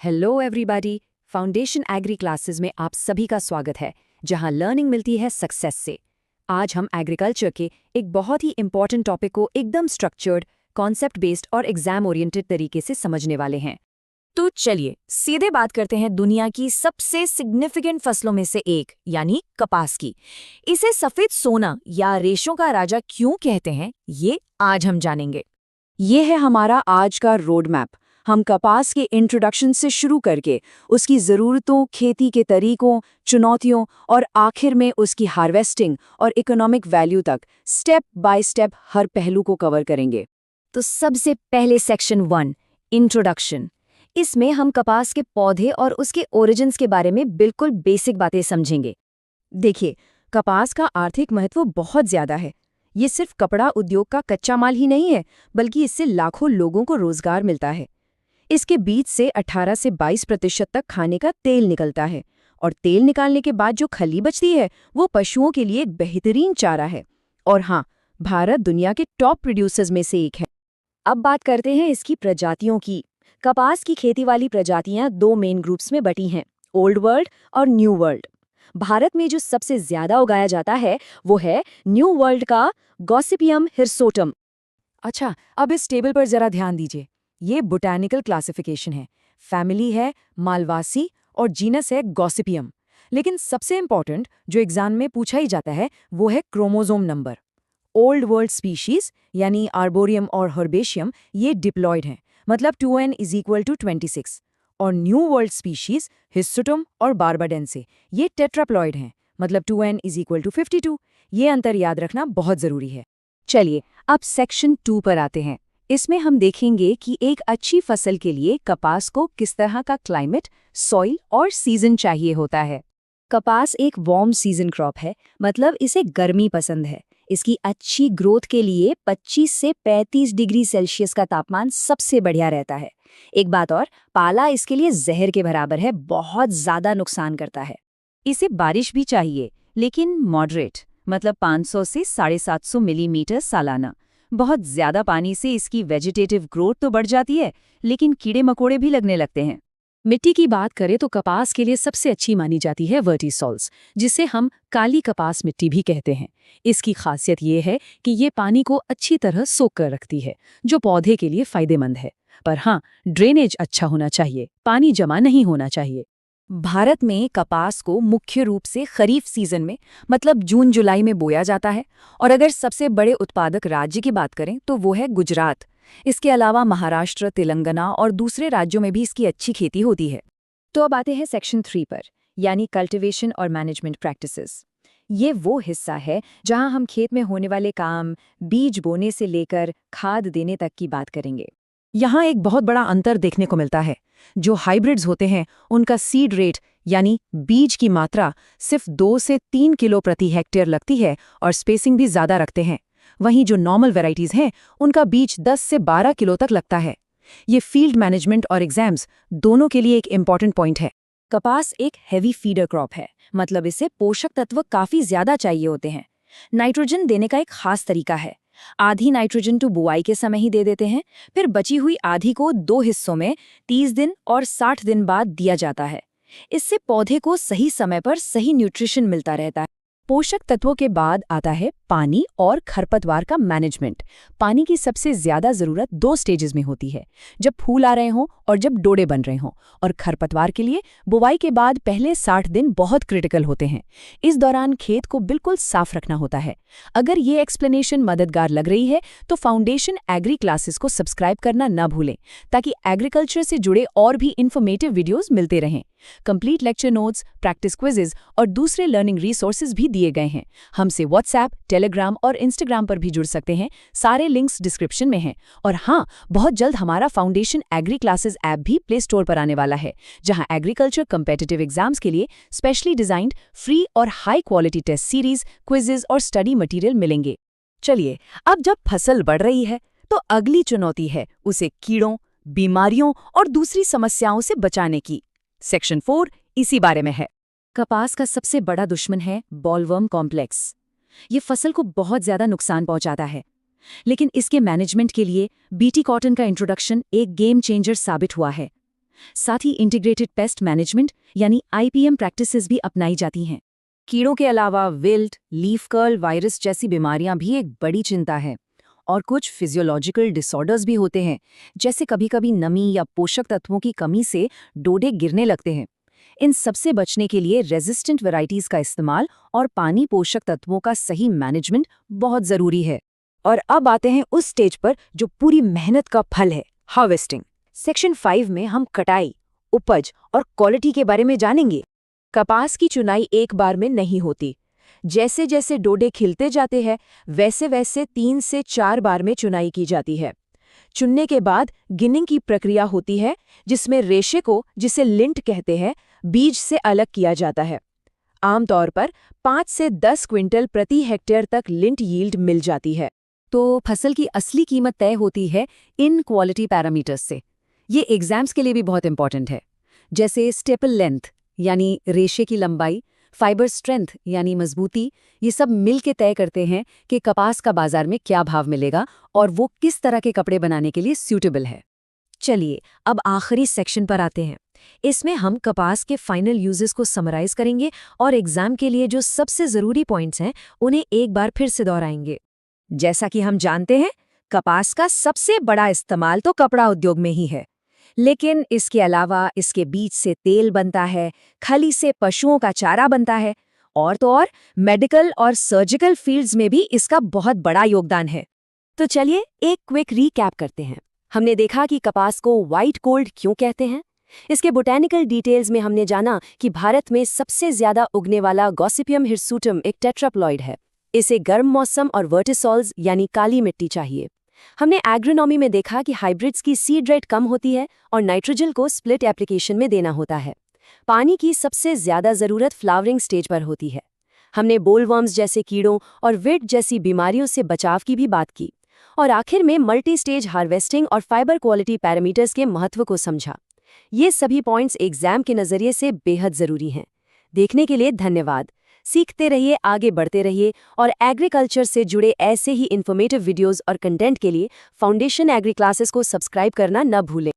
Hello everybody. Foundation agri classes में आप सभी का स्वागत है, जहां लर्निंग मिलती है सक्सेस से। आज हम एग्रीकल्चर के एक बहुत ही इंपॉर्टेंट टॉपिक को एकदम स्ट्रक्चर्ड, कॉन्सेप्ट बेस्ड और एग्जाम ओरिएंटेड तरीके से समझने वाले हैं। तो चलिए सीधे बात करते हैं दुनिया की सबसे सिग्निफिकेंट फसलों में से एक यानी कपास की। इसे सफेद सोना या रेशों का राजा क्यों कहते हैं, ये आज हम जानेंगे। ये है हमारा आज का रोड मैप। हम कपास के इंट्रोडक्शन से शुरू करके उसकी ज़रूरतों, खेती के तरीकों, चुनौतियों और आखिर में उसकी हार्वेस्टिंग और इकोनॉमिक वैल्यू तक स्टेप बाय स्टेप हर पहलू को कवर करेंगे। तो सबसे पहले सेक्शन 1, इंट्रोडक्शन। इसमें हम कपास के पौधे और उसके ओरिजिन्स के बारे में बिल्कुल बेसिक बातें समझेंगे। देखिए, कपास का आर्थिक महत्व बहुत ज़्यादा है। ये सिर्फ कपड़ा उद्योग का कच्चा माल ही नहीं है, बल्कि इससे लाखों लोगों को रोजगार मिलता है। इसके बीज से 18 से 22% तक खाने का तेल निकलता है, और तेल निकालने के बाद जो खली बचती है वो पशुओं के लिए एक बेहतरीन चारा है। और हाँ, भारत दुनिया के टॉप प्रोड्यूसर्स में से एक है। अब बात करते हैं इसकी प्रजातियों की। कपास की खेती वाली प्रजातियां दो मेन ग्रुप्स में बटी हैं, ओल्ड वर्ल्ड और न्यू वर्ल्ड। भारत में जो सबसे ज्यादा उगाया जाता है वो है न्यू वर्ल्ड का गॉसिपियम हिरसोटम। अच्छा, अब इस टेबल पर जरा ध्यान दीजिए। ये बोटैनिकल क्लासिफिकेशन है, फैमिली है मालवासी और जीनस है गॉसिपियम। लेकिन सबसे इंपॉर्टेंट जो एग्जाम में पूछा ही जाता है वो है chromosome number. Old world species यानी आर्बोरियम और हर्बेशियम ये डिप्लॉयड हैं, मतलब 2n = 26। और न्यू वर्ल्ड स्पीशीज हिस्सुटम और बारबाडेंसे ये टेट्राप्लॉयड हैं, मतलब 2n = 52। ये अंतर याद रखना बहुत जरूरी है। चलिए अब सेक्शन 2 पर आते हैं। इसमें हम देखेंगे कि एक अच्छी फसल के लिए कपास को किस तरह का क्लाइमेट, सॉइल और सीजन चाहिए होता है। कपास एक वार्म सीजन क्रॉप है, मतलब इसे गर्मी पसंद है। इसकी अच्छी ग्रोथ के लिए 25 से 35 डिग्री सेल्सियस का तापमान सबसे बढ़िया रहता है। एक बात और, पाला इसके लिए जहर के बराबर है, बहुत ज्यादा नुकसान करता है। इसे बारिश भी चाहिए, लेकिन मॉडरेट, मतलब 500 से 750 मिलीमीटर सालाना। बहुत ज्यादा पानी से इसकी वेजिटेटिव ग्रोथ तो बढ़ जाती है, लेकिन कीड़े मकोड़े भी लगने लगते हैं। मिट्टी की बात करें तो कपास के लिए सबसे अच्छी मानी जाती है वर्टिसॉल्स, जिसे हम काली कपास मिट्टी भी कहते हैं। इसकी खासियत ये है कि ये पानी को अच्छी तरह सोख कर रखती है, जो पौधे के लिए फायदेमंद है। पर हाँ, ड्रेनेज अच्छा होना चाहिए, पानी जमा नहीं होना चाहिए। भारत में कपास को मुख्य रूप से खरीफ सीजन में, मतलब जून जुलाई में बोया जाता है। और अगर सबसे बड़े उत्पादक राज्य की बात करें तो वो है गुजरात। इसके अलावा महाराष्ट्र, तेलंगाना और दूसरे राज्यों में भी इसकी अच्छी खेती होती है। तो अब आते हैं सेक्शन 3 पर, यानी कल्टीवेशन और मैनेजमेंट प्रैक्टिसेस। ये वो हिस्सा है जहां हम खेत में होने वाले काम, बीज बोने से लेकर खाद देने तक की बात करेंगे। यहाँ एक बहुत बड़ा अंतर देखने को मिलता है। जो हाइब्रिड्स होते हैं उनका सीड रेट यानी बीज की मात्रा सिर्फ 2 से 3 किलो प्रति हेक्टेयर लगती है, और स्पेसिंग भी ज्यादा रखते हैं। वहीं जो नॉर्मल वैरायटीज हैं उनका बीज 10 से 12 किलो तक लगता है। ये फील्ड मैनेजमेंट और एग्जाम्स दोनों के लिए एक इम्पॉर्टेंट पॉइंट है। कपास एक हैवी फीडर क्रॉप है, मतलब इसे पोषक तत्व काफी ज्यादा चाहिए होते हैं। नाइट्रोजन देने का एक खास तरीका है। आधी नाइट्रोजन तो बुआई के समय ही दे देते हैं, फिर बची हुई आधी को 2 हिस्सों में 30 दिन और 60 दिन बाद दिया जाता है। इससे पौधे को सही समय पर सही न्यूट्रिशन मिलता रहता है। पोषक तत्वों के बाद आता है पानी और खरपतवार का मैनेजमेंट। पानी की सबसे ज्यादा जरूरत 2 स्टेजेस में होती है, जब फूल आ रहे हों और जब डोडे बन रहे हों। और खरपतवार के लिए बुवाई के बाद पहले 60 दिन बहुत क्रिटिकल होते हैं। इस दौरान खेत को बिल्कुल साफ रखना होता है। अगर ये एक्सप्लेनेशन मददगार लग रही है तो फाउंडेशन एग्री क्लासेस को सब्सक्राइब करना न भूलें, ताकि एग्रीकल्चर से जुड़े और भी इन्फॉर्मेटिव वीडियोस मिलते रहें। Complete lecture notes, practice quizzes और दूसरे लर्निंग रिसोर्सेज भी दिए गए हैं। हमसे व्हाट्सएप, टेलीग्राम और इंस्टाग्राम पर भी जुड़ सकते हैं। सारे लिंक्स डिस्क्रिप्शन में हैं। और हाँ, बहुत जल्द हमारा फाउंडेशन एग्री क्लासेस ऐप भी प्ले स्टोर पर आने वाला है, जहां एग्रीकल्चर कम्पिटिटिव एग्जाम्स के लिए स्पेशली डिजाइंड फ्री और high quality test series, quizzes और स्टडी मटेरियल मिलेंगे। चलिए, अब जब फसल बढ़ रही है तो अगली चुनौती है उसे कीड़ों, बीमारियों और दूसरी समस्याओं से बचाने की। सेक्शन 4 इसी बारे में है। कपास का सबसे बड़ा दुश्मन है बॉलवर्म कॉम्प्लेक्स। ये फसल को बहुत ज्यादा नुकसान पहुंचाता है, लेकिन इसके मैनेजमेंट के लिए बीटी कॉटन का इंट्रोडक्शन एक गेम चेंजर साबित हुआ है। साथ ही इंटीग्रेटेड पेस्ट मैनेजमेंट यानी IPM प्रैक्टिसेस भी अपनाई जाती हैं। कीड़ों के अलावा विल्ट, लीफ कर्ल वायरस जैसी बीमारियां भी एक बड़ी चिंता है और कुछ फिजियोलॉजिकल डिसऑर्डर्स भी होते हैं, जैसे कभी-कभी नमी या पोषक तत्वों की कमी से डोडे गिरने लगते हैं। इन सबसे बचने के लिए रेजिस्टेंट वैरायटीज का इस्तेमाल और पानी पोषक तत्वों का सही मैनेजमेंट बहुत जरूरी है। और अब आते हैं उस स्टेज पर जो पूरी मेहनत का फल है, हार्वेस्टिंग। सेक्शन 5 में हम कटाई, उपज और क्वालिटी के बारे में जानेंगे। कपास की चुनाई एक बार में नहीं होती। जैसे जैसे डोडे खिलते जाते हैं वैसे वैसे 3 से 4 बार में चुनाई की जाती है। चुनने के बाद गिनिंग की प्रक्रिया होती है, जिसमें रेशे को, जिसे लिंट कहते हैं, बीज से अलग किया जाता है। आमतौर पर 5 से 10 क्विंटल प्रति हेक्टेयर तक लिंट यील्ड मिल जाती है। तो फसल की असली कीमत तय होती है इन क्वालिटी पैरामीटर्स से। ये एग्जाम्स के लिए भी बहुत इंपॉर्टेंट है, जैसे स्टेपल लेंथ यानी रेशे की लंबाई, फाइबर स्ट्रेंथ यानी मजबूती, ये सब मिल के तय करते हैं कि कपास का बाजार में क्या भाव मिलेगा और वो किस तरह के कपड़े बनाने के लिए सूटेबल है। चलिए अब आखिरी सेक्शन पर आते हैं। इसमें हम कपास के फाइनल यूजेस को समराइज करेंगे और एग्जाम के लिए जो सबसे ज़रूरी पॉइंट्स हैं उन्हें एक बार फिर से दोहराएंगे। जैसा कि हम जानते हैं, कपास का सबसे बड़ा इस्तेमाल तो कपड़ा उद्योग में ही है, लेकिन इसके अलावा इसके बीज से तेल बनता है, खली से पशुओं का चारा बनता है और तो और मेडिकल और सर्जिकल फील्ड्स में भी इसका बहुत बड़ा योगदान है। तो चलिए एक क्विक रीकैप करते हैं। हमने देखा कि कपास को व्हाइट गोल्ड क्यों कहते हैं। इसके बोटैनिकल डिटेल्स में हमने जाना कि भारत में सबसे ज्यादा उगने वाला गॉसिपियम हिरसुटम एक टेट्राप्लॉइड है। इसे गर्म मौसम और वर्टिसॉल्स यानी काली मिट्टी चाहिए। हमने एग्रोनॉमी में देखा कि हाइब्रिड्स की सीड रेट कम होती है और नाइट्रोजन को स्प्लिट एप्लीकेशन में देना होता है। पानी की सबसे ज्यादा जरूरत फ्लावरिंग स्टेज पर होती है। हमने बोलवर्म्स जैसे कीड़ों और विल्ट जैसी बीमारियों से बचाव की भी बात की और आखिर में मल्टी स्टेज हार्वेस्टिंग और फाइबर क्वालिटी पैरामीटर्स के महत्व को समझा। ये सभी पॉइंट्स एग्जाम के नजरिए से बेहद जरूरी हैं। देखने के लिए धन्यवाद। सीखते रहिए, आगे बढ़ते रहिए और एग्रीकल्चर से जुड़े ऐसे ही इन्फॉर्मेटिव वीडियोस और कंटेंट के लिए फाउंडेशन एग्री क्लासेस को सब्सक्राइब करना न भूलें।